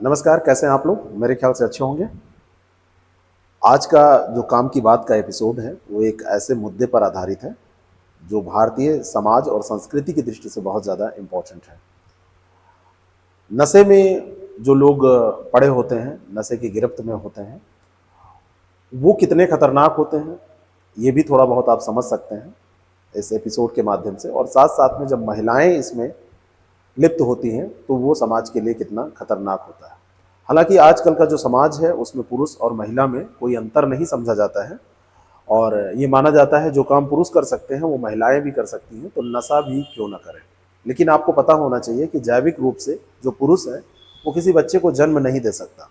नमस्कार, कैसे हैं आप लोग? मेरे ख्याल से अच्छे होंगे। आज का जो काम की बात का एपिसोड है वो एक ऐसे मुद्दे पर आधारित है जो भारतीय समाज और संस्कृति की दृष्टि से बहुत ज़्यादा इम्पोर्टेंट है। नशे में जो लोग पड़े होते हैं, नशे की गिरफ्त में होते हैं, वो कितने खतरनाक होते हैं ये भी थोड़ा बहुत आप समझ सकते हैं इस एपिसोड के माध्यम से। और साथ साथ में जब महिलाएं इसमें लिप्त होती हैं तो वो समाज के लिए कितना खतरनाक होता है। हालांकि आजकल का जो समाज है उसमें पुरुष और महिला में कोई अंतर नहीं समझा जाता है और ये माना जाता है जो काम पुरुष कर सकते हैं वो महिलाएं भी कर सकती हैं, तो नशा भी क्यों ना करें। लेकिन आपको पता होना चाहिए कि जैविक रूप से जो पुरुष है वो किसी बच्चे को जन्म नहीं दे सकता।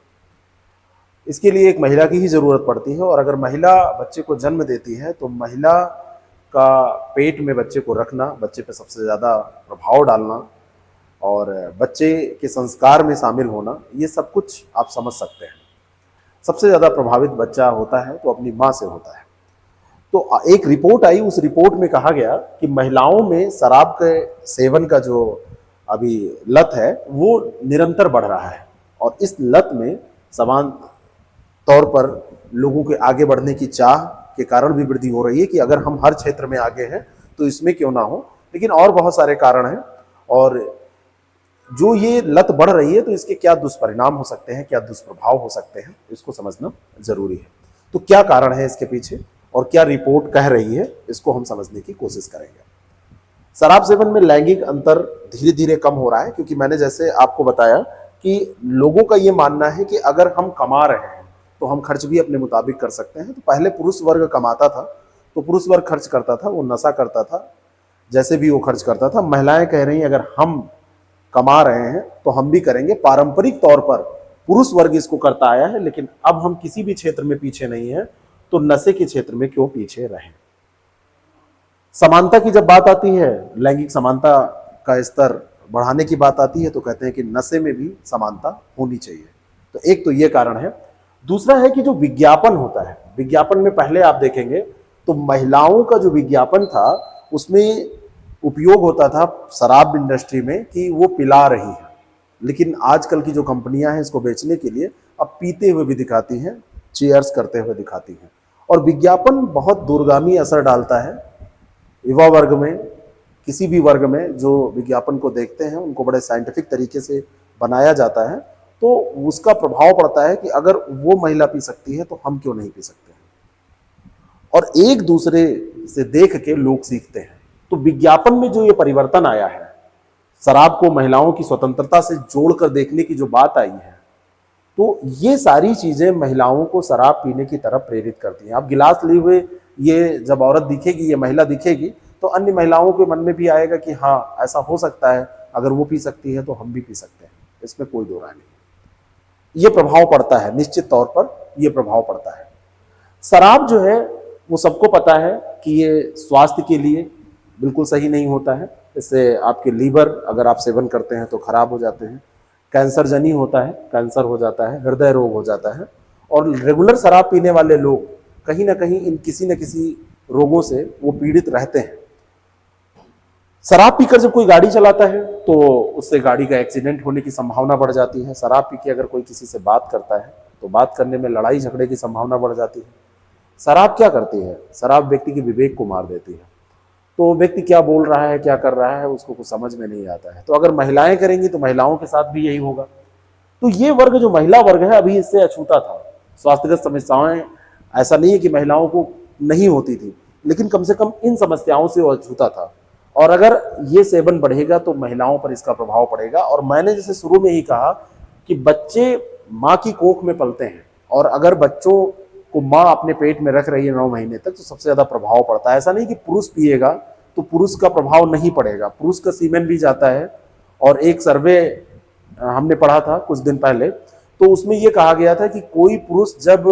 इसके लिए एक महिला की ही ज़रूरत पड़ती है और अगर महिला बच्चे को जन्म देती है तो महिला का पेट में बच्चे को रखना, बच्चे पे सबसे ज़्यादा प्रभाव डालना और बच्चे के संस्कार में शामिल होना, ये सब कुछ आप समझ सकते हैं। सबसे ज़्यादा प्रभावित बच्चा होता है तो अपनी माँ से होता है। तो एक रिपोर्ट आई, उस रिपोर्ट में कहा गया कि महिलाओं में शराब के सेवन का जो अभी लत है वो निरंतर बढ़ रहा है और इस लत में समान तौर पर लोगों के आगे बढ़ने की चाह के कारण भी वृद्धि हो रही है कि अगर हम हर क्षेत्र में आगे हैं तो इसमें क्यों ना हो। लेकिन और बहुत सारे कारण हैं और जो ये लत बढ़ रही है तो इसके क्या दुष्परिणाम हो सकते हैं, क्या दुष्प्रभाव हो सकते हैं, इसको समझना जरूरी है। तो क्या कारण है इसके पीछे और क्या रिपोर्ट कह रही है, इसको हम समझने की कोशिश करेंगे। शराब सेवन में लैंगिक अंतर धीरे धीरे कम हो रहा है क्योंकि मैंने जैसे आपको बताया कि लोगों का ये मानना है कि अगर हम कमा रहे हैं तो हम खर्च भी अपने मुताबिक कर सकते हैं। तो पहले पुरुष वर्ग कमाता था तो पुरुष वर्ग खर्च करता था, वो नशा करता था, जैसे भी वो खर्च करता था। महिलाएं कह रही हैं अगर हम कमा रहे हैं तो हम भी करेंगे। पारंपरिक तौर पर पुरुष वर्ग इसको करता आया है, लेकिन अब हम किसी भी क्षेत्र में पीछे नहीं है तो नशे के क्षेत्र में क्यों पीछे रहें। समानता की जब बात आती है, लैंगिक समानता का स्तर बढ़ाने की बात आती है तो कहते हैं कि नशे में भी समानता होनी चाहिए। तो एक तो ये कारण है। दूसरा है कि जो विज्ञापन होता है, विज्ञापन में पहले आप देखेंगे तो महिलाओं का जो विज्ञापन था उसमें उपयोग होता था शराब इंडस्ट्री में कि वो पिला रही है, लेकिन आजकल की जो कंपनियां हैं इसको बेचने के लिए अब पीते हुए भी दिखाती हैं, चीयर्स करते हुए दिखाती हैं। और विज्ञापन बहुत दूरगामी असर डालता है युवा वर्ग में। किसी भी वर्ग में जो विज्ञापन को देखते हैं उनको बड़े साइंटिफिक तरीके से बनाया जाता है तो उसका प्रभाव पड़ता है कि अगर वो महिला पी सकती है तो हम क्यों नहीं पी सकते हैं। और एक दूसरे से देख के लोग सीखते हैं। तो विज्ञापन में जो ये परिवर्तन आया है, शराब को महिलाओं की स्वतंत्रता से जोड़कर देखने की जो बात आई है, तो ये सारी चीजें महिलाओं को शराब पीने की तरफ प्रेरित करती हैं। अब गिलास लिए हुए ये जब औरत दिखेगी, ये महिला दिखेगी तो अन्य महिलाओं के मन में भी आएगा कि हाँ ऐसा हो सकता है, अगर वो पी सकती है तो हम भी पी सकते हैं, इसमें कोई दो राय नहीं। ये प्रभाव पड़ता है, निश्चित तौर पर ये प्रभाव पड़ता है। शराब जो है वो सबको पता है कि ये स्वास्थ्य के लिए बिल्कुल सही नहीं होता है। इससे आपके लीवर अगर आप सेवन करते हैं तो खराब हो जाते हैं, कैंसर जनी होता है, कैंसर हो जाता है, हृदय रोग हो जाता है। और रेगुलर शराब पीने वाले लोग कहीं ना कहीं इन किसी न किसी रोगों से वो पीड़ित रहते हैं। शराब पीकर जब कोई गाड़ी चलाता है तो उससे गाड़ी का एक्सीडेंट होने की संभावना बढ़ जाती है। शराब पी के अगर कोई किसी से बात करता है तो बात करने में लड़ाई झगड़े की संभावना बढ़ जाती है। शराब क्या करती है? शराब व्यक्ति के विवेक को मार देती है। तो व्यक्ति क्या बोल रहा है, क्या कर रहा है, उसको कुछ समझ में नहीं आता है। तो अगर महिलाएं करेंगी तो महिलाओं के साथ भी यही होगा। तो ये वर्ग जो महिला वर्ग है अभी इससे अछूता था। स्वास्थ्यगत समस्याएं ऐसा नहीं है कि महिलाओं को नहीं होती थी, लेकिन कम से कम इन समस्याओं से वो अछूता था। और अगर ये सेवन बढ़ेगा तो महिलाओं पर इसका प्रभाव पड़ेगा। और मैंने जैसे शुरू में ही कहा कि बच्चे माँ की कोख में पलते हैं और अगर बच्चों को माँ अपने पेट में रख रही है 9 महीने तक तो सबसे ज्यादा प्रभाव पड़ता है। ऐसा नहीं कि पुरुष पिएगा तो पुरुष का प्रभाव नहीं पड़ेगा, पुरुष का सीमेन भी जाता है। और एक सर्वे हमने पढ़ा था कुछ दिन पहले, तो उसमें यह कहा गया था कि कोई पुरुष जब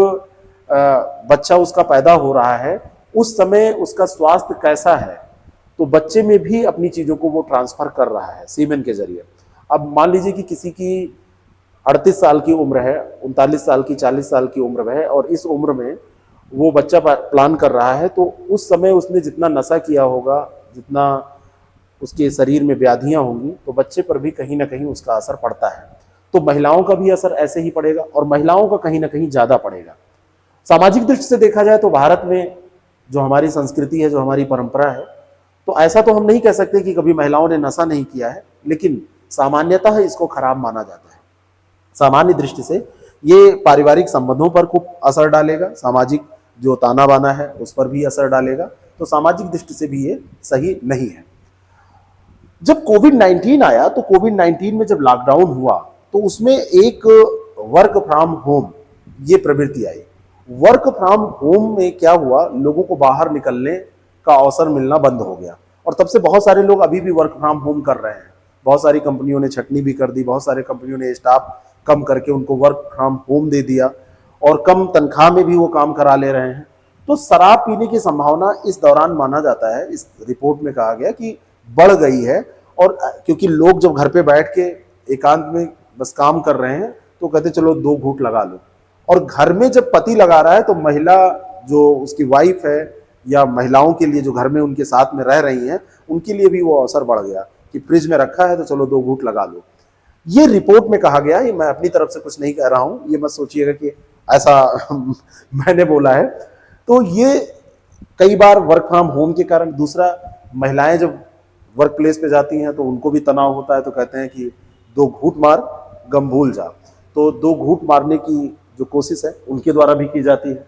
बच्चा उसका पैदा हो रहा है उस समय उसका स्वास्थ्य कैसा है, तो बच्चे में भी अपनी चीजों को वो ट्रांसफर कर रहा है सीमेन के जरिए। अब मान लीजिए कि किसी की 38 साल की उम्र है, 39 साल की, 40 साल की उम्र है और इस उम्र में वो बच्चा प्लान कर रहा है, तो उस समय उसने जितना नशा किया होगा, जितना उसके शरीर में व्याधियां होंगी, तो बच्चे पर भी कहीं ना कहीं उसका असर पड़ता है। तो महिलाओं का भी असर ऐसे ही पड़ेगा और महिलाओं का कहीं ना कहीं ज्यादा पड़ेगा। सामाजिक दृष्टि से देखा जाए तो भारत में जो हमारी संस्कृति है, जो हमारी परंपरा है, तो ऐसा तो हम नहीं कह सकते कि कभी महिलाओं ने नशा नहीं किया है, लेकिन सामान्यतः इसको खराब माना जाता है। सामान्य दृष्टि से ये पारिवारिक संबंधों पर खूब असर डालेगा, सामाजिक जो ताना बाना है उस पर भी असर डालेगा, तो सामाजिक दृष्टि से भी ये सही नहीं है। जब कोविड-19 आया तो कोविड-19 में जब लॉकडाउन हुआ तो उसमें एक वर्क फ्रॉम होम ये प्रवृत्ति आई। वर्क फ्रॉम होम में क्या हुआ, लोगों को बाहर निकलने का अवसर मिलना बंद हो गया और तब से बहुत सारे लोग अभी भी वर्क फ्रॉम होम कर रहे हैं। बहुत सारी कंपनियों ने छटनी भी कर दी, बहुत सारे कंपनियों ने स्टाफ कम करके उनको वर्क फ्रॉम होम दे दिया और कम तनख्वाह में भी वो काम करा ले रहे हैं। तो शराब पीने की संभावना इस दौरान माना जाता है, इस रिपोर्ट में कहा गया कि बढ़ गई है। और क्योंकि लोग जब घर पे बैठ के एकांत में बस काम कर रहे हैं तो कहते चलो 2 घूंट लगा लो, और घर में जब पति लगा रहा है तो महिला जो उसकी वाइफ है या महिलाओं के लिए जो घर में उनके साथ में रह रही हैं उनके लिए भी वो अवसर बढ़ गया कि फ्रिज में रखा है तो चलो 2 घूंट लगा लो। ये रिपोर्ट में कहा गया, ये मैं अपनी तरफ से कुछ नहीं कह रहा हूं, ये मत सोचिएगा कि ऐसा मैंने बोला है। तो ये कई बार वर्क फ्रॉम होम के कारण, दूसरा महिलाएं जब वर्क प्लेस पे जाती हैं तो उनको भी तनाव होता है, तो कहते हैं कि 2 घूंट मार गम भूल जा, तो 2 घूंट मारने की जो कोशिश है उनके द्वारा भी की जाती है।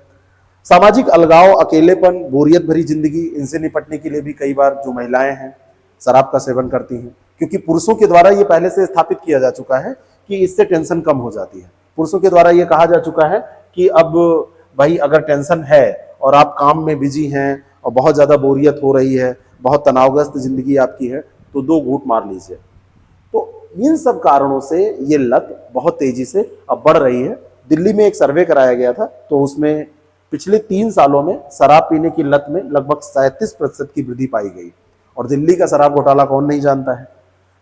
सामाजिक अलगाव, अकेलेपन, बोरियत भरी जिंदगी, इनसे निपटने के लिए भी कई बार जो महिलाएं हैं शराब का सेवन करती हैं, क्योंकि पुरुषों के द्वारा ये पहले से स्थापित किया जा चुका है कि इससे टेंशन कम हो जाती है। पुरुषों के द्वारा ये कहा जा चुका है कि अब भाई अगर टेंशन है और आप काम में बिजी हैं और बहुत ज्यादा बोरियत हो रही है, बहुत तनावग्रस्त जिंदगी आपकी है, तो 2 घूंट मार लीजिए। तो इन सब कारणों से ये लत बहुत तेजी से अब बढ़ रही है। दिल्ली में एक सर्वे कराया गया था तो उसमें पिछले 3 सालों में शराब पीने की लत में लगभग 37% की वृद्धि पाई गई। और दिल्ली का शराब घोटाला कौन नहीं जानता है।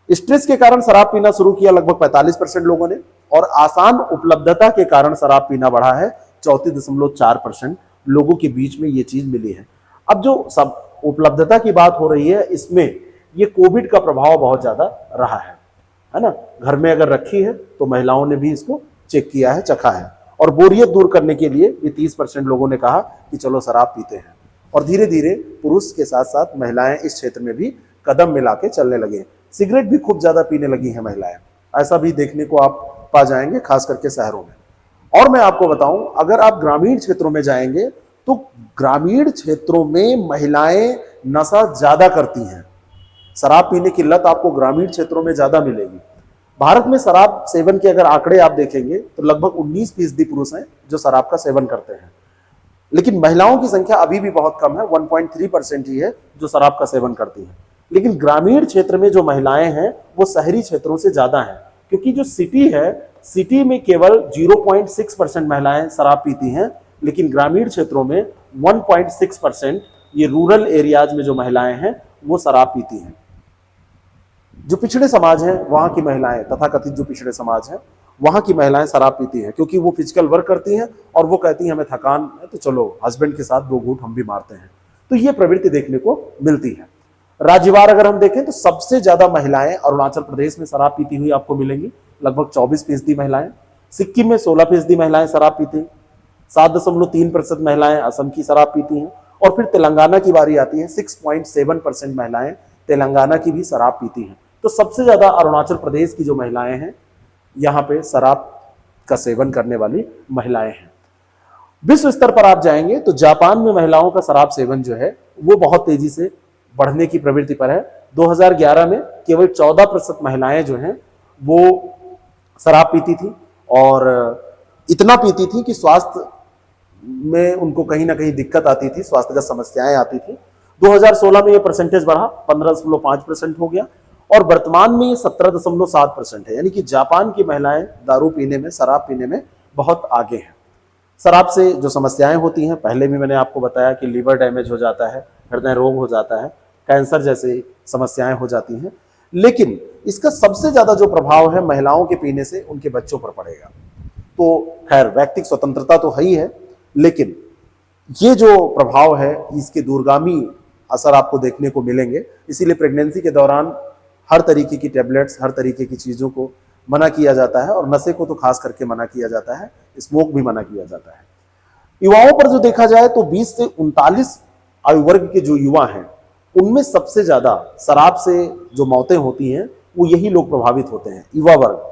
स्ट्रेस के कारण शराब पीना शुरू किया लगभग 45% लोगों ने, और आसान उपलब्धता के कारण शराब पीना बढ़ा है 34.4% लोगों के बीच में ये चीज मिली है। अब जो सब उपलब्धता की बात हो रही है, इसमें ये कोविड का प्रभाव बहुत ज्यादा रहा है ना। घर में अगर रखी है तो महिलाओं ने भी इसको चेक किया है, चखा है, और बोरियत दूर करने के लिए भी 30% लोगों ने कहा कि चलो शराब पीते हैं। और धीरे धीरे पुरुष के साथ साथ महिलाएं इस क्षेत्र में भी कदम मिला के चलने लगे। सिगरेट भी खूब ज्यादा पीने लगी हैं महिलाएं, ऐसा भी देखने को आप पा जाएंगे, खास करके शहरों में। और मैं आपको बताऊं, अगर आप ग्रामीण क्षेत्रों में जाएंगे तो ग्रामीण क्षेत्रों में महिलाएं नशा ज्यादा करती हैं। शराब पीने की लत आपको ग्रामीण क्षेत्रों में ज्यादा मिलेगी। भारत में शराब सेवन के अगर आंकड़े आप देखेंगे तो लगभग 19% पुरुष हैं जो शराब का सेवन करते हैं, लेकिन महिलाओं की संख्या अभी भी बहुत कम है, 1.3% ही है जो शराब का सेवन करती हैं। लेकिन ग्रामीण क्षेत्र में जो महिलाएं हैं वो शहरी क्षेत्रों से ज्यादा हैं, क्योंकि जो सिटी है, सिटी में केवल 0.6% महिलाएं शराब पीती हैं, लेकिन ग्रामीण क्षेत्रों में 1.6% ये रूरल एरियाज में जो महिलाएं हैं वो शराब पीती हैं। जो पिछड़े समाज हैं वहां की महिलाएं, तथाकथित जो पिछड़े समाज हैं वहां की महिलाएं शराब पीती हैं, क्योंकि वो फिजिकल वर्क करती हैं और वो कहती हैं हमें थकान है तो चलो हस्बैंड के साथ 2 घूंट हम भी मारते हैं। तो ये प्रवृत्ति देखने को मिलती है। राज्यवार अगर हम देखें तो सबसे ज्यादा महिलाएं अरुणाचल प्रदेश में शराब पीती हुई आपको मिलेंगी, लगभग 24% महिलाएं। सिक्किम में 16% महिलाएं शराब पीती हैं। 7.3% महिलाएं असम की शराब पीती हैं। और फिर तेलंगाना की बारी आती है, 6.7% महिलाएं तेलंगाना की भी शराब पीती हैं। तो सबसे ज्यादा अरुणाचल प्रदेश की जो महिलाएं हैं यहाँ पे शराब का सेवन करने वाली महिलाएं हैं। विश्व स्तर पर आप जाएंगे तो जापान में महिलाओं का शराब सेवन जो है वो बहुत तेजी से बढ़ने की प्रवृत्ति पर है। 2011 में केवल 14% महिलाएं जो हैं वो शराब पीती थी, और इतना पीती थी कि स्वास्थ्य में उनको कहीं ना कहीं दिक्कत आती थी, स्वास्थ्यगत समस्याएं आती थी। 2016 में ये परसेंटेज बढ़ा, 15.5% हो गया, और वर्तमान में ये 17.7% है। यानी कि जापान की महिलाएं दारू पीने में, शराब पीने में बहुत आगे हैं। शराब से जो समस्याएं होती हैं, पहले भी मैंने आपको बताया कि लीवर डैमेज हो जाता है, हृदय रोग हो जाता है, कैंसर जैसी समस्याएं हो जाती हैं। लेकिन इसका सबसे ज्यादा जो प्रभाव है महिलाओं के पीने से उनके बच्चों पर पड़ेगा। तो खैर व्यक्तिगत स्वतंत्रता तो है ही है, लेकिन ये जो प्रभाव है इसके दूरगामी असर आपको देखने को मिलेंगे। इसीलिए प्रेगनेंसी के दौरान हर तरीके की टेबलेट्स, हर तरीके की चीज़ों को मना किया जाता है, और नशे को तो खास करके मना किया जाता है, स्मोक भी मना किया जाता है। युवाओं पर जो देखा जाए तो 20 से 39 आयु वर्ग के जो युवा हैं, उनमें सबसे ज्यादा शराब से जो मौतें होती हैं वो यही लोग प्रभावित होते हैं, युवा वर्ग।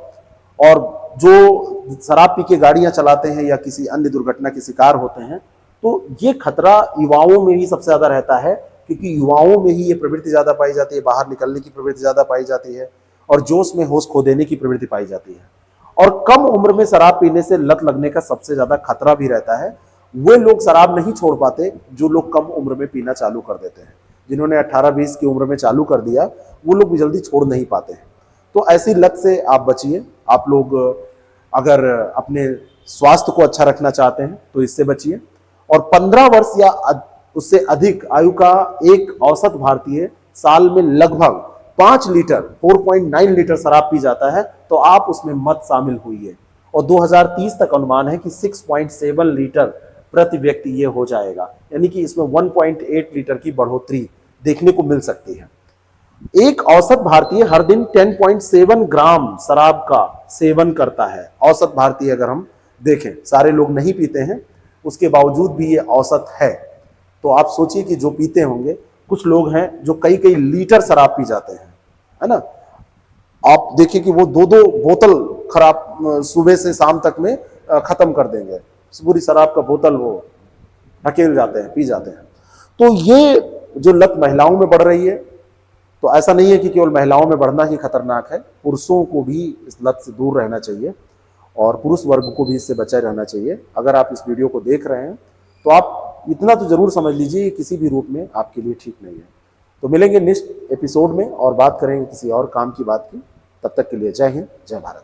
और जो शराब पी के गाड़ियां चलाते हैं या किसी अन्य दुर्घटना के शिकार होते हैं, तो ये खतरा युवाओं में ही सबसे ज्यादा रहता है, क्योंकि युवाओं में ही ये प्रवृत्ति ज्यादा पाई जाती है, बाहर निकलने की प्रवृत्ति ज्यादा पाई जाती है, और जोश में होश खो देने की प्रवृत्ति पाई जाती है। और कम उम्र में शराब पीने से लत लगने का सबसे ज्यादा खतरा भी रहता है। वे लोग शराब नहीं छोड़ पाते जो लोग कम उम्र में पीना चालू कर देते हैं। जिन्होंने 18-20 की उम्र में चालू कर दिया, वो लोग भी जल्दी छोड़ नहीं पाते हैं। तो ऐसी लत से आप बचिए। आप लोग अगर अपने स्वास्थ्य को अच्छा रखना चाहते हैं तो इससे बचिए। और 15 वर्ष या उससे अधिक आयु का एक औसत भारतीय साल में लगभग 5 लीटर 4.9 लीटर शराब पी जाता है, तो आप उसमें मत शामिल हुई। और 2030 तक अनुमान है कि 6.7 लीटर प्रति व्यक्ति ये हो जाएगा, यानी कि इसमें 1.8 लीटर की बढ़ोतरी देखने को मिल सकती है। एक औसत भारतीय हर दिन 10.7 ग्राम शराब का सेवन करता है। औसत भारतीय अगर हम देखें, सारे लोग नहीं पीते हैं, उसके बावजूद भी ये औसत है। तो आप सोचिए कि जो पीते होंगे, कुछ लोग हैं जो कई कई लीटर शराब पी जाते हैं, है ना। आप देखिए कि वो 2-2 बोतल खराब सुबह से शाम तक में खत्म कर देंगे, पूरी शराब का बोतल वो ढकेल जाते हैं, पी जाते हैं। तो ये जो लत महिलाओं में बढ़ रही है, तो ऐसा नहीं है कि केवल महिलाओं में बढ़ना ही खतरनाक है, पुरुषों को भी इस लत से दूर रहना चाहिए और पुरुष वर्ग को भी इससे बचे रहना चाहिए। अगर आप इस वीडियो को देख रहे हैं तो आप इतना तो जरूर समझ लीजिए कि किसी भी रूप में आपके लिए ठीक नहीं है। तो मिलेंगे नेक्स्ट एपिसोड में और बात करेंगे किसी और काम की बात की। तब तक के लिए जय हिंद, जय भारत।